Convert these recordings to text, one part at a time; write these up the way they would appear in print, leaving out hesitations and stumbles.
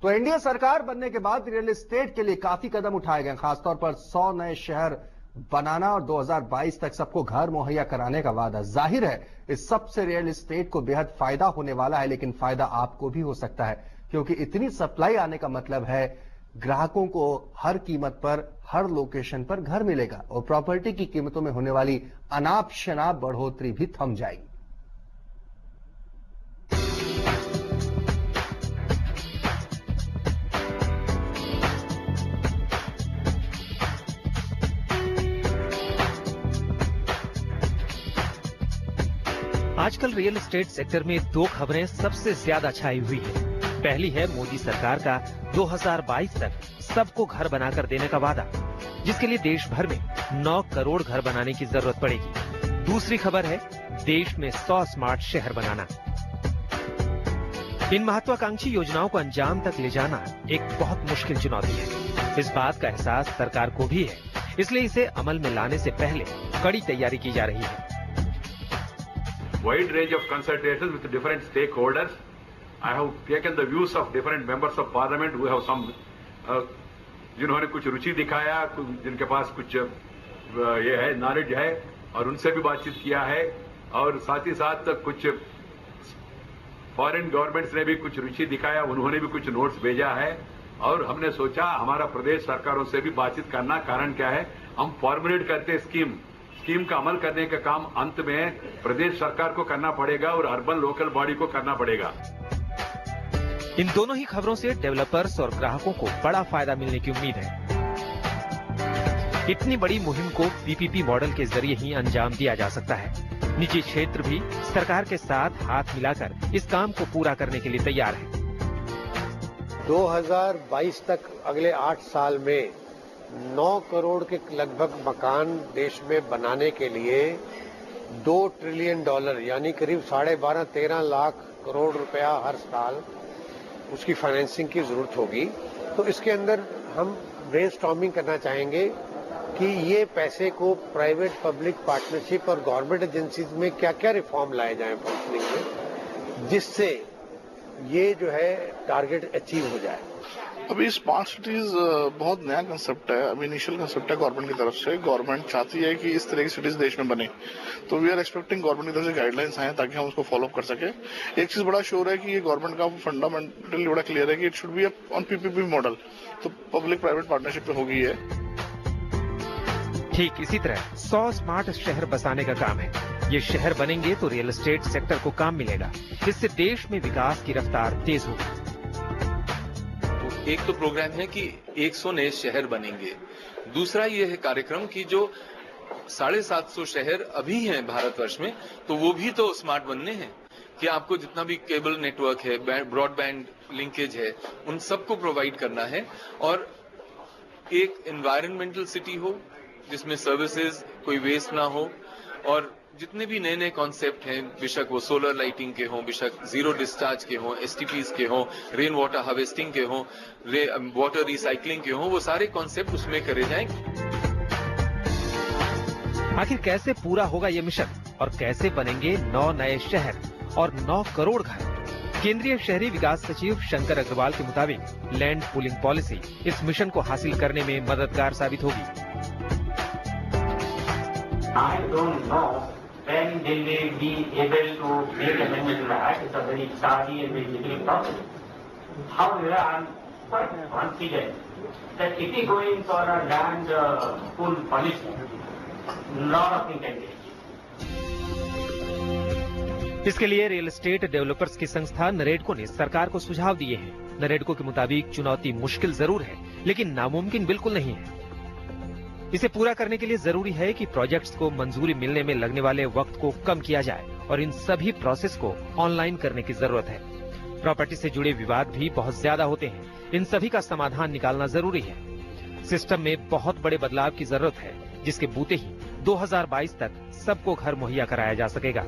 तो एनडीए सरकार बनने के बाद रियल एस्टेट के लिए काफी कदम उठाए गए, खासतौर पर 100 नए शहर बनाना और 2022 तक सबको घर मुहैया कराने का वादा। जाहिर है इस सबसे रियल एस्टेट को बेहद फायदा होने वाला है, लेकिन फायदा आपको भी हो सकता है, क्योंकि इतनी सप्लाई आने का मतलब है ग्राहकों को हर कीमत पर हर लोकेशन पर घर मिलेगा और प्रॉपर्टी की कीमतों में होने वाली अनाप शनाप बढ़ोतरी भी थम जाएगी। आजकल रियल एस्टेट सेक्टर में दो खबरें सबसे ज्यादा छाई हुई है। पहली है मोदी सरकार का 2022 तक सबको घर बनाकर देने का वादा, जिसके लिए देश भर में 9 करोड़ घर बनाने की जरूरत पड़ेगी। दूसरी खबर है देश में 100 स्मार्ट शहर बनाना। इन महत्वाकांक्षी योजनाओं को अंजाम तक ले जाना एक बहुत मुश्किल चुनौती है। इस बात का एहसास सरकार को भी है, इसलिए इसे अमल में लाने से पहले कड़ी तैयारी की जा रही है। Wide range of consultations with different stakeholders. I have taken the views of different members of parliament who have some, जिन्होंने कुछ रुचि दिखाया, जिनके पास कुछ ये है नॉलेज है, और उनसे भी बातचीत किया है। और साथ ही साथ कुछ फॉरेन गवर्नमेंट्स ने भी कुछ रुचि दिखाया, उन्होंने भी कुछ नोट्स भेजा है। और हमने सोचा हमारा प्रदेश सरकारों से भी बातचीत करना, कारण क्या है, हम फॉर्मुलेट करते स्कीम का अमल करने का काम अंत में प्रदेश सरकार को करना पड़ेगा और अर्बन लोकल बॉडी को करना पड़ेगा। इन दोनों ही खबरों से डेवलपर्स और ग्राहकों को बड़ा फायदा मिलने की उम्मीद है। इतनी बड़ी मुहिम को पीपीपी मॉडल के जरिए ही अंजाम दिया जा सकता है। निजी क्षेत्र भी सरकार के साथ हाथ मिलाकर इस काम को पूरा करने के लिए तैयार है। 2022 तक अगले 8 साल में 9 करोड़ के लगभग मकान देश में बनाने के लिए $2 ट्रिलियन यानी करीब 12.5-13 लाख करोड़ रुपया हर साल उसकी फाइनेंसिंग की जरूरत होगी। तो इसके अंदर हम ब्रेनस्टॉर्मिंग करना चाहेंगे कि ये पैसे को प्राइवेट पब्लिक पार्टनरशिप और गवर्नमेंट एजेंसीज में क्या क्या रिफॉर्म लाए जाएं फंक्शनिंग में, जिससे ये जो है टारगेट अचीव हो जाए। अभी स्मार्ट सिटीज बहुत नया कंसेप्ट है, अभी इनिशियल कंसेप्ट है गवर्नमेंट की तरफ से। गवर्नमेंट चाहती है कि इस तरह की सिटीज देश में बने, तो वी आर एक्सपेक्टिंग गवर्नमेंट की तरफ से गाइडलाइंस आए ताकि हम उसको फॉलो कर सके। एक चीज बड़ा श्योर है कि ये गवर्नमेंट का फंडामेंटली बड़ा क्लियर है कि it should be on PPP model, तो पब्लिक प्राइवेट पार्टनरशिप में होगी ये। ठीक इसी तरह 100 स्मार्ट शहर बसाने का काम है। ये शहर बनेंगे तो रियल एस्टेट सेक्टर को काम मिलेगा, जिससे देश में विकास की रफ्तार तेज होगी। एक तो प्रोग्राम है कि 100 नए शहर बनेंगे। दूसरा ये है कार्यक्रम कि जो 750 शहर अभी हैं भारतवर्ष में, तो वो भी तो स्मार्ट बनने हैं कि आपको जितना भी केबल नेटवर्क है, ब्रॉडबैंड लिंकेज है, उन सबको प्रोवाइड करना है। और एक एनवायरमेंटल सिटी हो जिसमें सर्विसेज, कोई वेस्ट ना हो, और जितने भी नए नए कॉन्सेप्ट हैं, बेशक वो सोलर लाइटिंग के हों, बेशक जीरो डिस्चार्ज के हों, एसटीपीज के हों, रेन वाटर हार्वेस्टिंग के हों, वाटर रिसाइकलिंग के हों, वो सारे कॉन्सेप्ट उसमें करे जाएं। आखिर कैसे पूरा होगा ये मिशन और कैसे बनेंगे 9 नए शहर और 9 करोड़ घर? केंद्रीय शहरी विकास सचिव शंकर अग्रवाल के मुताबिक लैंड पूलिंग पॉलिसी इस मिशन को हासिल करने में मददगार साबित होगी। I don't know when they will be able to make amendment to that. It's a very tardy and very difficult process. However, I am quite confident that if we go in for a land pool policy, lot of things can change. इसके लिए real estate developers की संस्था नरेडको ने सरकार को सुझाव दिए हैं। नरेडको के मुताबिक चुनौती मुश्किल जरूर है, लेकिन नामुमकिन बिल्कुल नहीं है। इसे पूरा करने के लिए जरूरी है कि प्रोजेक्ट्स को मंजूरी मिलने में लगने वाले वक्त को कम किया जाए और इन सभी प्रोसेस को ऑनलाइन करने की जरूरत है। प्रॉपर्टी से जुड़े विवाद भी बहुत ज्यादा होते हैं, इन सभी का समाधान निकालना जरूरी है। सिस्टम में बहुत बड़े बदलाव की जरूरत है, जिसके बूते ही 2022 तक सबको घर मुहैया कराया जा सकेगा।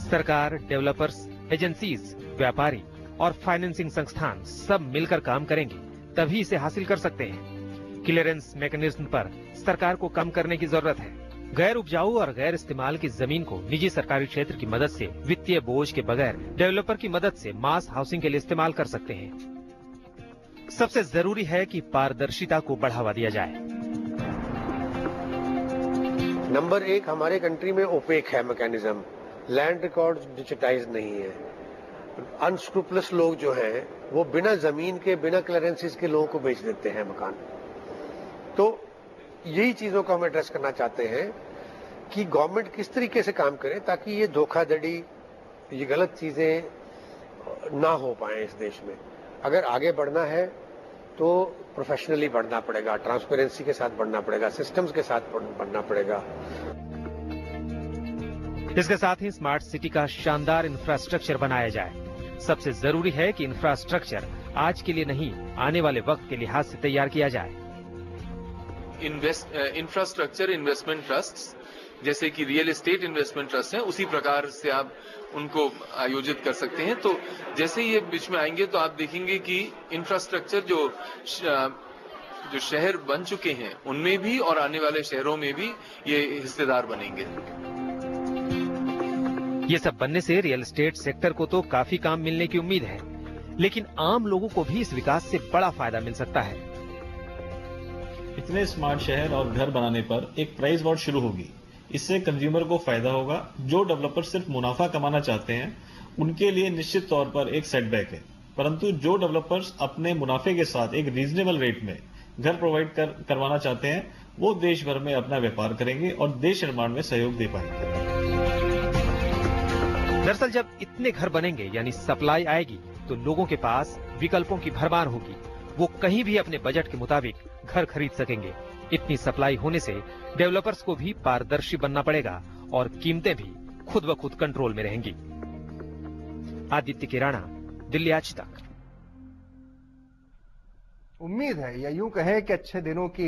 सरकार, डेवलपर्स, एजेंसीज, व्यापारी और फाइनेंसिंग संस्थान सब मिलकर काम करेंगे, तभी इसे हासिल कर सकते हैं। क्लियरेंस मैकेनिज्म पर सरकार को कम करने की जरूरत है। गैर उपजाऊ और गैर इस्तेमाल की जमीन को निजी सरकारी क्षेत्र की मदद से वित्तीय बोझ के बगैर डेवलपर की मदद से मास हाउसिंग के लिए इस्तेमाल कर सकते हैं। सबसे जरूरी है कि पारदर्शिता को बढ़ावा दिया जाए। नंबर 1, हमारे कंट्री में ओपेक है मैकेनिज्म, लैंड रिकॉर्ड डिजिटाइज नहीं है। अनस्क्रूपलस लोग जो हैं वो बिना जमीन के, बिना क्लियरेंसेस के लोगों को बेच देते हैं मकान। तो यही चीजों को हम एड्रेस करना चाहते हैं कि गवर्नमेंट किस तरीके से काम करे ताकि ये धोखाधड़ी, ये गलत चीजें ना हो पाए इस देश में। अगर आगे बढ़ना है तो प्रोफेशनली बढ़ना पड़ेगा, ट्रांसपेरेंसी के साथ बढ़ना पड़ेगा, सिस्टम्स के साथ बढ़ना पड़ेगा। इसके साथ ही स्मार्ट सिटी का शानदार इंफ्रास्ट्रक्चर बनाया जाए। सबसे जरूरी है कि इंफ्रास्ट्रक्चर आज के लिए नहीं, आने वाले वक्त के लिहाज से तैयार किया जाए। इंफ्रास्ट्रक्चर इन्वेस्टमेंट ट्रस्ट जैसे कि रियल एस्टेट इन्वेस्टमेंट ट्रस्ट है, उसी प्रकार से आप उनको आयोजित कर सकते हैं। तो जैसे ये बीच में आएंगे तो आप देखेंगे कि इंफ्रास्ट्रक्चर जो शहर बन चुके हैं उनमें भी और आने वाले शहरों में भी ये हिस्सेदार बनेंगे। ये सब बनने से रियल एस्टेट सेक्टर को तो काफी काम मिलने की उम्मीद है, लेकिन आम लोगों को भी इस विकास से बड़ा फायदा मिल सकता है। इतने स्मार्ट शहर और घर बनाने पर एक प्राइस वॉर शुरू होगी। इससे कंज्यूमर को फायदा होगा। जो डेवलपर सिर्फ मुनाफा कमाना चाहते हैं उनके लिए निश्चित तौर पर एक सेटबैक है, परंतु जो डेवलपर्स अपने मुनाफे के साथ एक रीजनेबल रेट में घर प्रोवाइड करवाना चाहते हैं वो देश भर में अपना व्यापार करेंगे और देश निर्माण में सहयोग दे पाएंगे। दरअसल जब इतने घर बनेंगे यानी सप्लाई आएगी तो लोगों के पास विकल्पों की भरमार होगी। वो कहीं भी अपने बजट के मुताबिक घर खरीद सकेंगे। इतनी सप्लाई होने से डेवलपर्स को भी पारदर्शी बनना पड़ेगा और कीमतें भी खुद ब खुद कंट्रोल में रहेंगी। आदित्य किराना, दिल्ली आज तक। उम्मीद है या यूं कहें कि अच्छे दिनों की